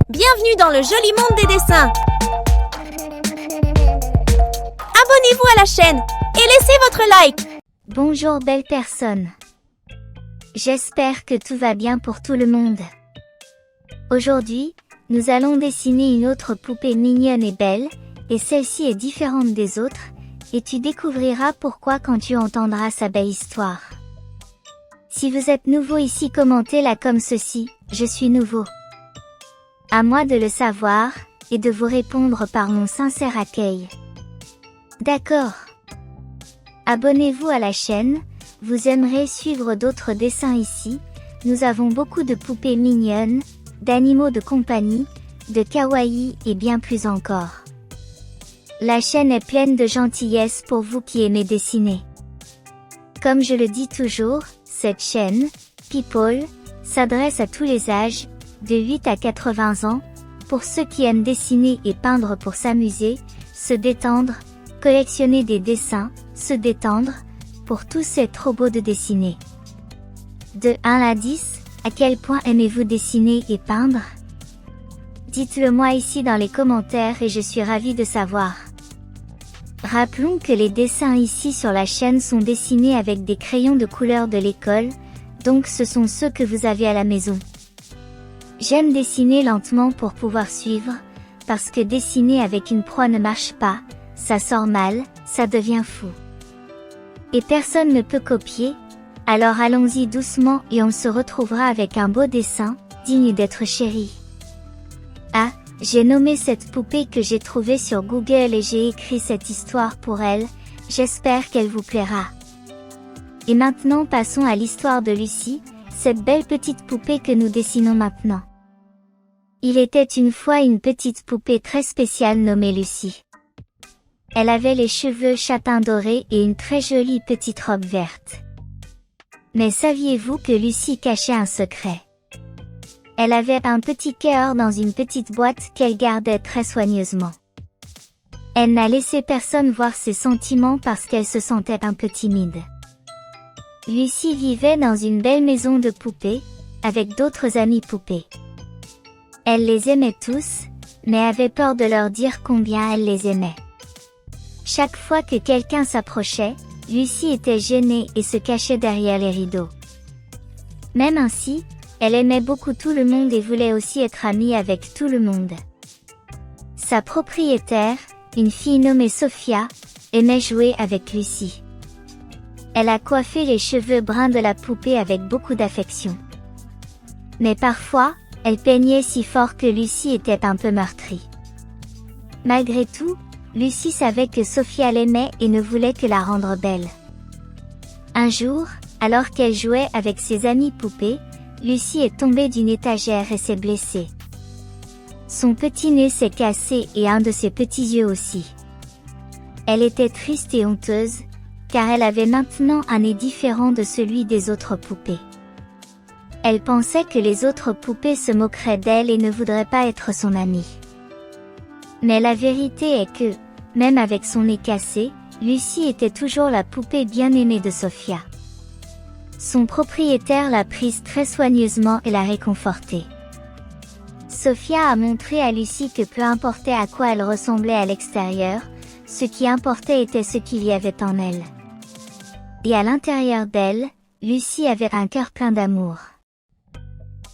Bienvenue dans le joli monde des dessins. Abonnez-vous à la chaîne et laissez votre like. Bonjour belle personne. J'espère que tout va bien pour tout le monde. Aujourd'hui, nous allons dessiner une autre poupée mignonne et belle, et celle-ci est différente des autres, et tu découvriras pourquoi quand tu entendras sa belle histoire. Si vous êtes nouveau ici, commentez-la comme ceci, je suis nouveau. À moi de le savoir, et de vous répondre par mon sincère accueil. D'accord. Abonnez-vous à la chaîne, vous aimerez suivre d'autres dessins ici, nous avons beaucoup de poupées mignonnes, d'animaux de compagnie, de kawaii et bien plus encore. La chaîne est pleine de gentillesse pour vous qui aimez dessiner. Comme je le dis toujours, cette chaîne, People, s'adresse à tous les âges, de 8 à 80 ans, pour ceux qui aiment dessiner et peindre pour s'amuser, se détendre, collectionner des dessins, se détendre, pour tous c'est trop beau de dessiner. De 1 à 10, à quel point aimez-vous dessiner et peindre? Dites-le moi ici dans les commentaires et je suis ravie de savoir. Rappelons que les dessins ici sur la chaîne sont dessinés avec des crayons de couleur de l'école, donc ce sont ceux que vous avez à la maison. J'aime dessiner lentement pour pouvoir suivre, parce que dessiner avec une proie ne marche pas, ça sort mal, ça devient fou. Et personne ne peut copier, alors allons-y doucement et on se retrouvera avec un beau dessin, digne d'être chéri. Ah, j'ai nommé cette poupée que j'ai trouvée sur Google et j'ai écrit cette histoire pour elle, j'espère qu'elle vous plaira. Et maintenant passons à l'histoire de Lucie, cette belle petite poupée que nous dessinons maintenant. Il était une fois une petite poupée très spéciale nommée Lucie. Elle avait les cheveux châtain doré et une très jolie petite robe verte. Mais saviez-vous que Lucie cachait un secret? Elle avait un petit cœur dans une petite boîte qu'elle gardait très soigneusement. Elle n'a laissé personne voir ses sentiments parce qu'elle se sentait un peu timide. Lucie vivait dans une belle maison de poupées, avec d'autres amies poupées. Elle les aimait tous, mais avait peur de leur dire combien elle les aimait. Chaque fois que quelqu'un s'approchait, Lucie était gênée et se cachait derrière les rideaux. Même ainsi, elle aimait beaucoup tout le monde et voulait aussi être amie avec tout le monde. Sa propriétaire, une fille nommée Sophia, aimait jouer avec Lucie. Elle a coiffé les cheveux bruns de la poupée avec beaucoup d'affection. Mais parfois, elle peignait si fort que Lucie était un peu meurtrie. Malgré tout, Lucie savait que Sophia l'aimait et ne voulait que la rendre belle. Un jour, alors qu'elle jouait avec ses amies poupées, Lucie est tombée d'une étagère et s'est blessée. Son petit nez s'est cassé et un de ses petits yeux aussi. Elle était triste et honteuse, car elle avait maintenant un nez différent de celui des autres poupées. Elle pensait que les autres poupées se moqueraient d'elle et ne voudraient pas être son amie. Mais la vérité est que, même avec son nez cassé, Lucie était toujours la poupée bien-aimée de Sophia. Son propriétaire l'a prise très soigneusement et l'a réconfortée. Sophia a montré à Lucie que peu importait à quoi elle ressemblait à l'extérieur, ce qui importait était ce qu'il y avait en elle. Et à l'intérieur d'elle, Lucie avait un cœur plein d'amour.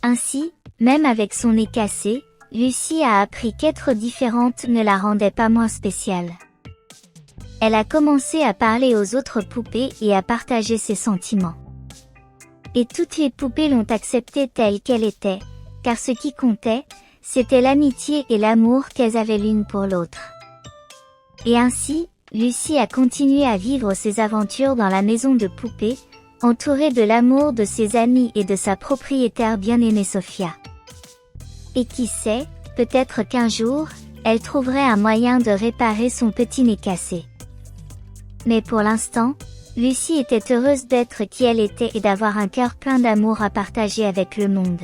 Ainsi, même avec son nez cassé, Lucie a appris qu'être différente ne la rendait pas moins spéciale. Elle a commencé à parler aux autres poupées et à partager ses sentiments. Et toutes les poupées l'ont acceptée telle qu'elle était, car ce qui comptait, c'était l'amitié et l'amour qu'elles avaient l'une pour l'autre. Et ainsi, Lucie a continué à vivre ses aventures dans la maison de poupées, entourée de l'amour de ses amis et de sa propriétaire bien-aimée Sophia. Et qui sait, peut-être qu'un jour, elle trouverait un moyen de réparer son petit nez cassé. Mais pour l'instant, Lucie était heureuse d'être qui elle était et d'avoir un cœur plein d'amour à partager avec le monde.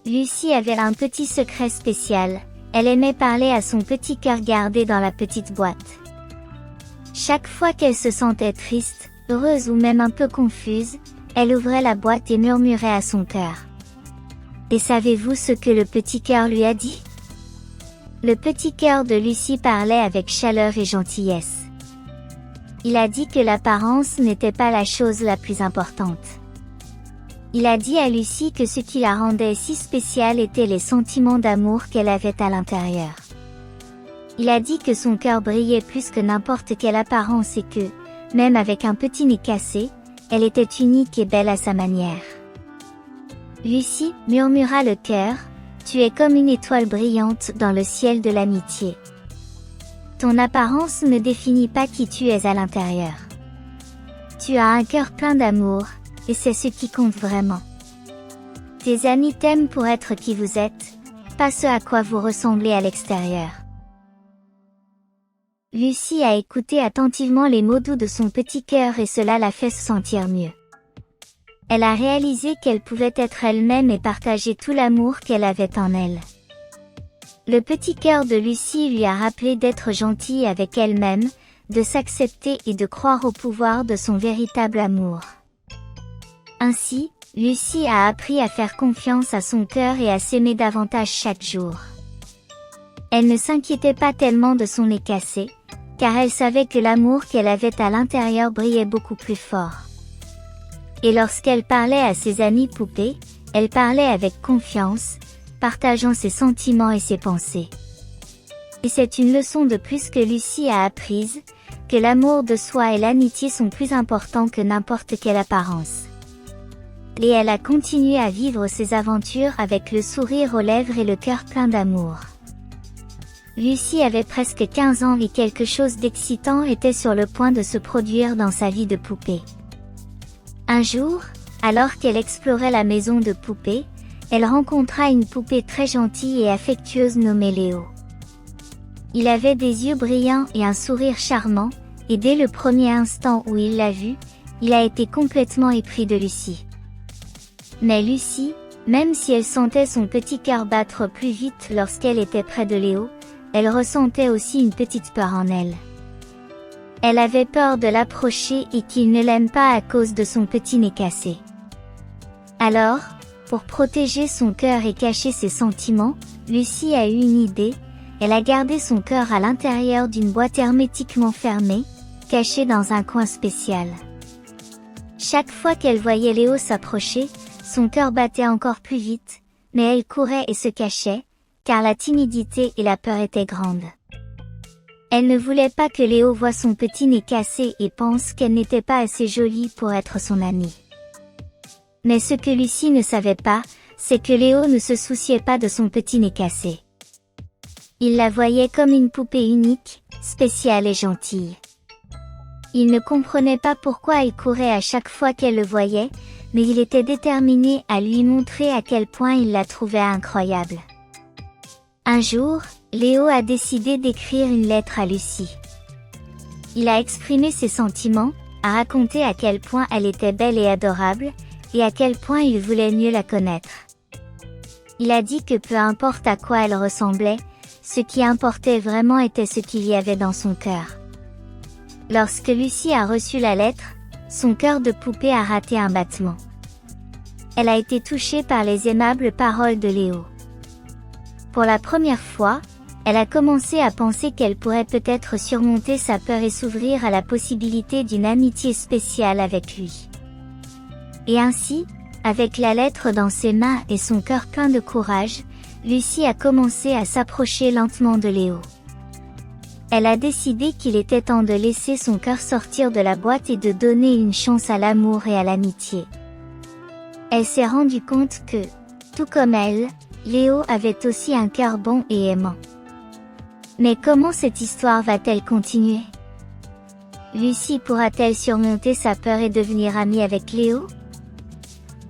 Lucie avait un petit secret spécial, elle aimait parler à son petit cœur gardé dans la petite boîte. Chaque fois qu'elle se sentait triste, Heureuse ou même un peu confuse, elle ouvrait la boîte et murmurait à son cœur. Et savez-vous ce que le petit cœur lui a dit? Le petit cœur de Lucie parlait avec chaleur et gentillesse. Il a dit que l'apparence n'était pas la chose la plus importante. Il a dit à Lucie que ce qui la rendait si spéciale étaient les sentiments d'amour qu'elle avait à l'intérieur. Il a dit que son cœur brillait plus que n'importe quelle apparence et que, même avec un petit nez cassé, elle était unique et belle à sa manière. Lucie, murmura le cœur, tu es comme une étoile brillante dans le ciel de l'amitié. Ton apparence ne définit pas qui tu es à l'intérieur. Tu as un cœur plein d'amour, et c'est ce qui compte vraiment. Tes amis t'aiment pour être qui vous êtes, pas ce à quoi vous ressemblez à l'extérieur. Lucie a écouté attentivement les mots doux de son petit cœur et cela l'a fait se sentir mieux. Elle a réalisé qu'elle pouvait être elle-même et partager tout l'amour qu'elle avait en elle. Le petit cœur de Lucie lui a rappelé d'être gentille avec elle-même, de s'accepter et de croire au pouvoir de son véritable amour. Ainsi, Lucie a appris à faire confiance à son cœur et à s'aimer davantage chaque jour. Elle ne s'inquiétait pas tellement de son nez cassé, car elle savait que l'amour qu'elle avait à l'intérieur brillait beaucoup plus fort. Et lorsqu'elle parlait à ses amies poupées, elle parlait avec confiance, partageant ses sentiments et ses pensées. Et c'est une leçon de plus que Lucie a apprise, que l'amour de soi et l'amitié sont plus importants que n'importe quelle apparence. Et elle a continué à vivre ses aventures avec le sourire aux lèvres et le cœur plein d'amour. Lucie avait presque 15 ans et quelque chose d'excitant était sur le point de se produire dans sa vie de poupée. Un jour, alors qu'elle explorait la maison de poupée, elle rencontra une poupée très gentille et affectueuse nommée Léo. Il avait des yeux brillants et un sourire charmant, et dès le premier instant où il l'a vu, il a été complètement épris de Lucie. Mais Lucie, même si elle sentait son petit cœur battre plus vite lorsqu'elle était près de Léo, elle ressentait aussi une petite peur en elle. Elle avait peur de l'approcher et qu'il ne l'aime pas à cause de son petit nez cassé. Alors, pour protéger son cœur et cacher ses sentiments, Lucie a eu une idée, elle a gardé son cœur à l'intérieur d'une boîte hermétiquement fermée, cachée dans un coin spécial. Chaque fois qu'elle voyait Léo s'approcher, son cœur battait encore plus vite, mais elle courait et se cachait, car la timidité et la peur étaient grandes. Elle ne voulait pas que Léo voie son petit nez cassé et pense qu'elle n'était pas assez jolie pour être son amie. Mais ce que Lucie ne savait pas, c'est que Léo ne se souciait pas de son petit nez cassé. Il la voyait comme une poupée unique, spéciale et gentille. Il ne comprenait pas pourquoi elle courait à chaque fois qu'elle le voyait, mais il était déterminé à lui montrer à quel point il la trouvait incroyable. Un jour, Léo a décidé d'écrire une lettre à Lucie. Il a exprimé ses sentiments, a raconté à quel point elle était belle et adorable, et à quel point il voulait mieux la connaître. Il a dit que peu importe à quoi elle ressemblait, ce qui importait vraiment était ce qu'il y avait dans son cœur. Lorsque Lucie a reçu la lettre, son cœur de poupée a raté un battement. Elle a été touchée par les aimables paroles de Léo. Pour la première fois, elle a commencé à penser qu'elle pourrait peut-être surmonter sa peur et s'ouvrir à la possibilité d'une amitié spéciale avec lui. Et ainsi, avec la lettre dans ses mains et son cœur plein de courage, Lucie a commencé à s'approcher lentement de Léo. Elle a décidé qu'il était temps de laisser son cœur sortir de la boîte et de donner une chance à l'amour et à l'amitié. Elle s'est rendue compte que, tout comme elle, Léo avait aussi un cœur bon et aimant. Mais comment cette histoire va-t-elle continuer? Lucie pourra-t-elle surmonter sa peur et devenir amie avec Léo?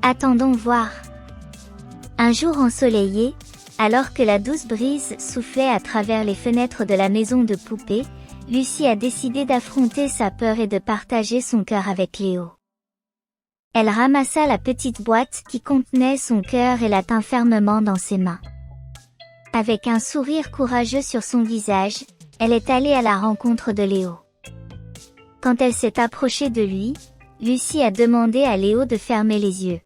Attendons voir. Un jour ensoleillé, alors que la douce brise soufflait à travers les fenêtres de la maison de poupée, Lucie a décidé d'affronter sa peur et de partager son cœur avec Léo. Elle ramassa la petite boîte qui contenait son cœur et la tint fermement dans ses mains. Avec un sourire courageux sur son visage, elle est allée à la rencontre de Léo. Quand elle s'est approchée de lui, Lucie a demandé à Léo de fermer les yeux.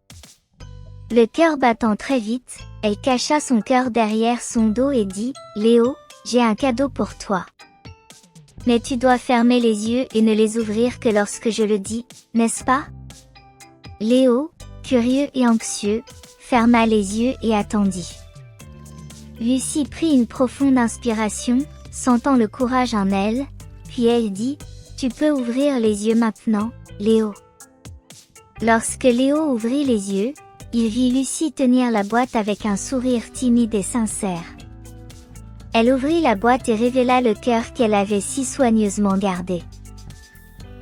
Le cœur battant très vite, elle cacha son cœur derrière son dos et dit « Léo, j'ai un cadeau pour toi. Mais tu dois fermer les yeux et ne les ouvrir que lorsque je le dis, n'est-ce pas ?» Léo, curieux et anxieux, ferma les yeux et attendit. Lucie prit une profonde inspiration, sentant le courage en elle, puis elle dit « Tu peux ouvrir les yeux maintenant, Léo. » Lorsque Léo ouvrit les yeux, il vit Lucie tenir la boîte avec un sourire timide et sincère. Elle ouvrit la boîte et révéla le cœur qu'elle avait si soigneusement gardé.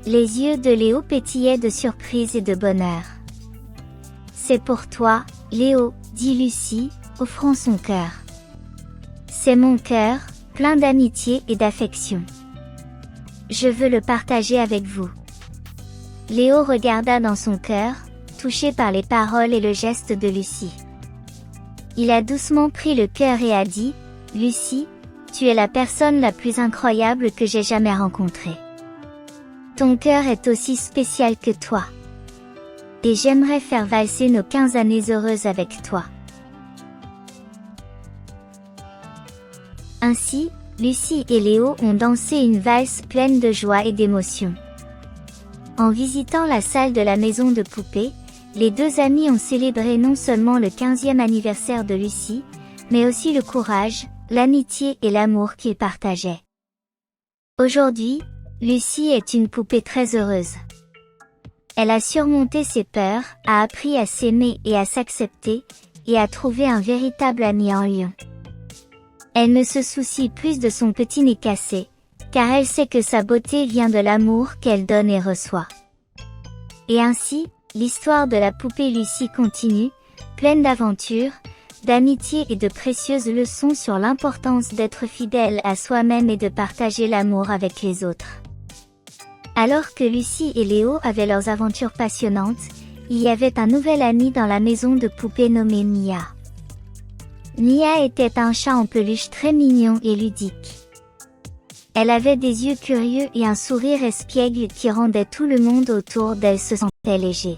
Les yeux de Léo pétillaient de surprise et de bonheur. « C'est pour toi, Léo, » dit Lucie, offrant son cœur. « C'est mon cœur, plein d'amitié et d'affection. Je veux le partager avec vous. » Léo regarda dans son cœur, touché par les paroles et le geste de Lucie. Il a doucement pris le cœur et a dit « Lucie, tu es la personne la plus incroyable que j'ai jamais rencontrée. Ton cœur est aussi spécial que toi. Et j'aimerais faire valser nos 15 années heureuses avec toi. » Ainsi, Lucie et Léo ont dansé une valse pleine de joie et d'émotion. En visitant la salle de la maison de poupées, les deux amis ont célébré non seulement le 15e anniversaire de Lucie, mais aussi le courage, l'amitié et l'amour qu'ils partageaient. Aujourd'hui, Lucie est une poupée très heureuse. Elle a surmonté ses peurs, a appris à s'aimer et à s'accepter, et a trouvé un véritable ami en Lion. Elle ne se soucie plus de son petit nez cassé, car elle sait que sa beauté vient de l'amour qu'elle donne et reçoit. Et ainsi, l'histoire de la poupée Lucie continue, pleine d'aventures, d'amitié et de précieuses leçons sur l'importance d'être fidèle à soi-même et de partager l'amour avec les autres. Alors que Lucie et Léo avaient leurs aventures passionnantes, il y avait un nouvel ami dans la maison de poupées nommé Nia. Nia était un chat en peluche très mignon et ludique. Elle avait des yeux curieux et un sourire espiègle qui rendait tout le monde autour d'elle se sentait léger.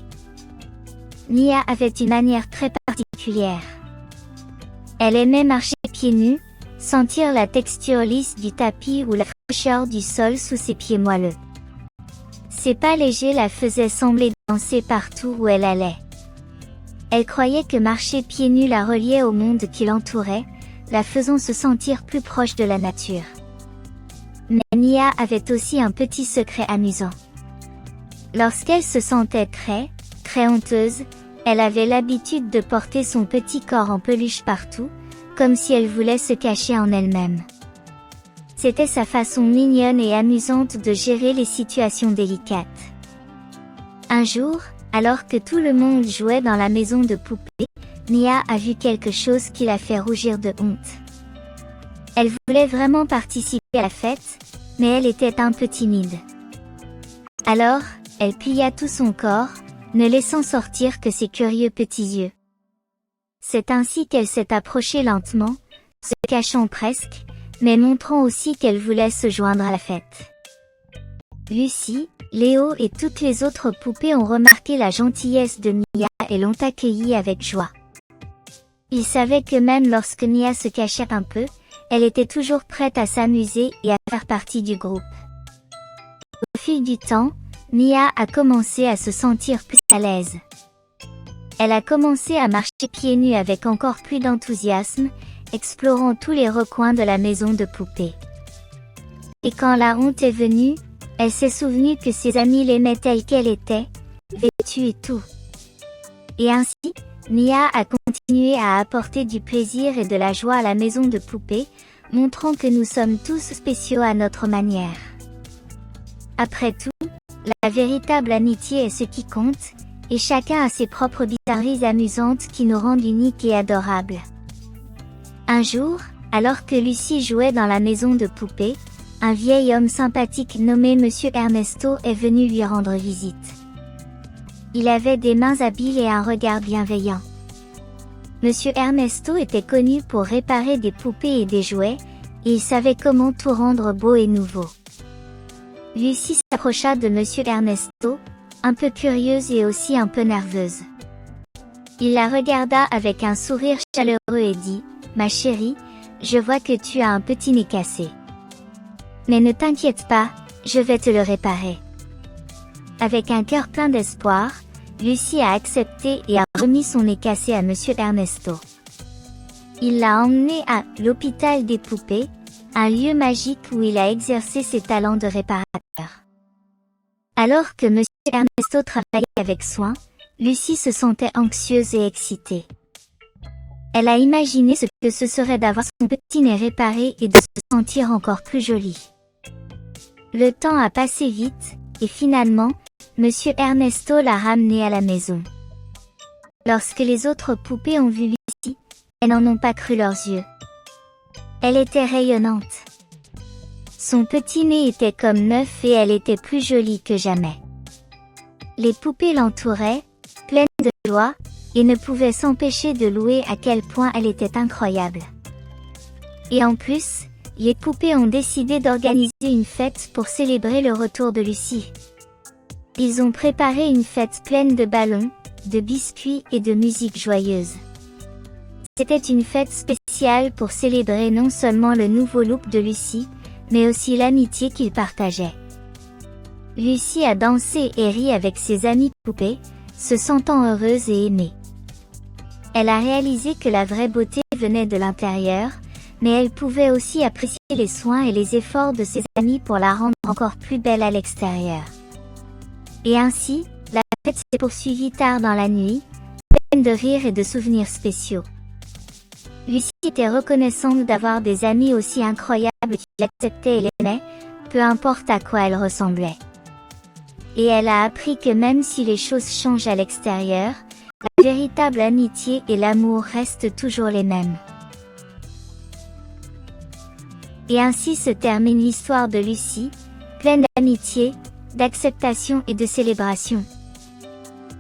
Nia avait une manière très particulière. Elle aimait marcher pieds nus, sentir la texture lisse du tapis ou la fraîcheur du sol sous ses pieds moelleux. Ses pas légers la faisaient sembler danser partout où elle allait. Elle croyait que marcher pieds nus la reliait au monde qui l'entourait, la faisant se sentir plus proche de la nature. Mais Nia avait aussi un petit secret amusant. Lorsqu'elle se sentait très honteuse, elle avait l'habitude de porter son petit corps en peluche partout, comme si elle voulait se cacher en elle-même. C'était sa façon mignonne et amusante de gérer les situations délicates. Un jour, alors que tout le monde jouait dans la maison de poupées, Nia a vu quelque chose qui la fait rougir de honte. Elle voulait vraiment participer à la fête, mais elle était un peu timide. Alors, elle plia tout son corps, ne laissant sortir que ses curieux petits yeux. C'est ainsi qu'elle s'est approchée lentement, se cachant presque, mais montrant aussi qu'elle voulait se joindre à la fête. Lucie, Léo et toutes les autres poupées ont remarqué la gentillesse de Nia et l'ont accueillie avec joie. Ils savaient que même lorsque Nia se cachait un peu, elle était toujours prête à s'amuser et à faire partie du groupe. Au fil du temps, Nia a commencé à se sentir plus à l'aise. Elle a commencé à marcher pieds nus avec encore plus d'enthousiasme, explorant tous les recoins de la maison de poupées. Et quand la honte est venue, elle s'est souvenue que ses amis l'aimaient telle qu'elle était, vêtue et tout. Et ainsi, Nia a continué à apporter du plaisir et de la joie à la maison de poupées, montrant que nous sommes tous spéciaux à notre manière. Après tout, la véritable amitié est ce qui compte, et chacun a ses propres bizarreries amusantes qui nous rendent uniques et adorables. Un jour, alors que Lucie jouait dans la maison de poupées, un vieil homme sympathique nommé Monsieur Ernesto est venu lui rendre visite. Il avait des mains habiles et un regard bienveillant. Monsieur Ernesto était connu pour réparer des poupées et des jouets, et il savait comment tout rendre beau et nouveau. Lucie s'approcha de Monsieur Ernesto, un peu curieuse et aussi un peu nerveuse. Il la regarda avec un sourire chaleureux et dit, « Ma chérie, je vois que tu as un petit nez cassé. Mais ne t'inquiète pas, je vais te le réparer. » Avec un cœur plein d'espoir, Lucie a accepté et a remis son nez cassé à Monsieur Ernesto. Il l'a emmené à l'hôpital des poupées, un lieu magique où il a exercé ses talents de réparateur. Alors que Monsieur Ernesto travaillait avec soin, Lucie se sentait anxieuse et excitée. Elle a imaginé ce que ce serait d'avoir son petit nez réparé et de se sentir encore plus jolie. Le temps a passé vite, et finalement, Monsieur Ernesto l'a ramenée à la maison. Lorsque les autres poupées ont vu Lucie, elles n'en ont pas cru leurs yeux. Elle était rayonnante. Son petit nez était comme neuf et elle était plus jolie que jamais. Les poupées l'entouraient, pleines de joie, et ne pouvaient s'empêcher de louer à quel point elle était incroyable. Et en plus, les poupées ont décidé d'organiser une fête pour célébrer le retour de Lucie. Ils ont préparé une fête pleine de ballons, de biscuits et de musique joyeuse. C'était une fête spéciale pour célébrer non seulement le nouveau look de Lucie, mais aussi l'amitié qu'ils partageaient. Lucie a dansé et ri avec ses amies poupées, se sentant heureuse et aimée. Elle a réalisé que la vraie beauté venait de l'intérieur, mais elle pouvait aussi apprécier les soins et les efforts de ses amis pour la rendre encore plus belle à l'extérieur. Et ainsi, la fête s'est poursuivie tard dans la nuit, pleine de rires et de souvenirs spéciaux. Lucie était reconnaissante d'avoir des amis aussi incroyables qui l'acceptaient et l'aimaient, peu importe à quoi elle ressemblait. Et elle a appris que même si les choses changent à l'extérieur, la véritable amitié et l'amour restent toujours les mêmes. Et ainsi se termine l'histoire de Lucie, pleine d'amitié, d'acceptation et de célébration.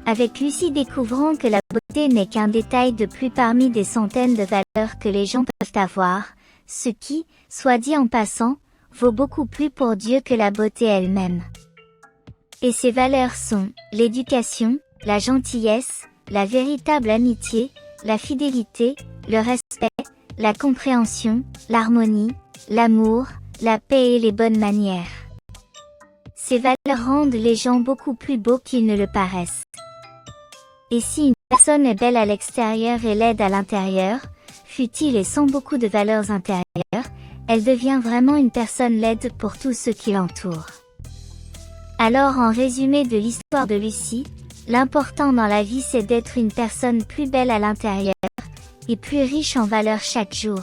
Avec Lucie découvrons que la beauté n'est qu'un détail de plus parmi des centaines de valeurs que les gens peuvent avoir, ce qui, soit dit en passant, vaut beaucoup plus pour Dieu que la beauté elle-même. Et ces valeurs sont l'éducation, la gentillesse, la véritable amitié, la fidélité, le respect, la compréhension, l'harmonie, l'amour, la paix et les bonnes manières. Ces valeurs rendent les gens beaucoup plus beaux qu'ils ne le paraissent. Et si une personne est belle à l'extérieur et laide à l'intérieur, fut-il et sans beaucoup de valeurs intérieures, elle devient vraiment une personne laide pour tous ceux qui l'entourent. Alors en résumé de l'histoire de Lucie, l'important dans la vie c'est d'être une personne plus belle à l'intérieur, et plus riche en valeurs chaque jour.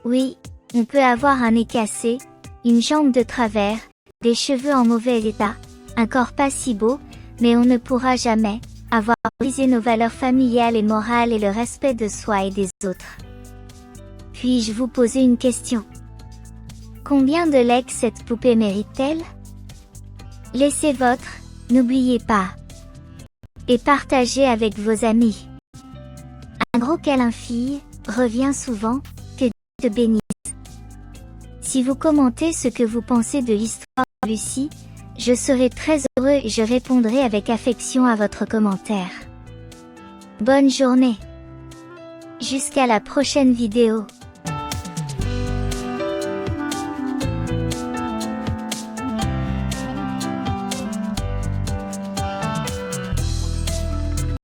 Oui, on peut avoir un nez cassé, une jambe de travers, des cheveux en mauvais état, un corps pas si beau, mais on ne pourra jamais avoir brisé nos valeurs familiales et morales et le respect de soi et des autres. Puis-je vous poser une question? Combien de likes cette poupée mérite-t-elle? Laissez votre, n'oubliez pas. Et partagez avec vos amis. Un gros câlin fille, revient souvent, que Dieu te bénisse. Si vous commentez ce que vous pensez de l'histoire de Lucie, je serai très heureux et je répondrai avec affection à votre commentaire. Bonne journée. Jusqu'à la prochaine vidéo.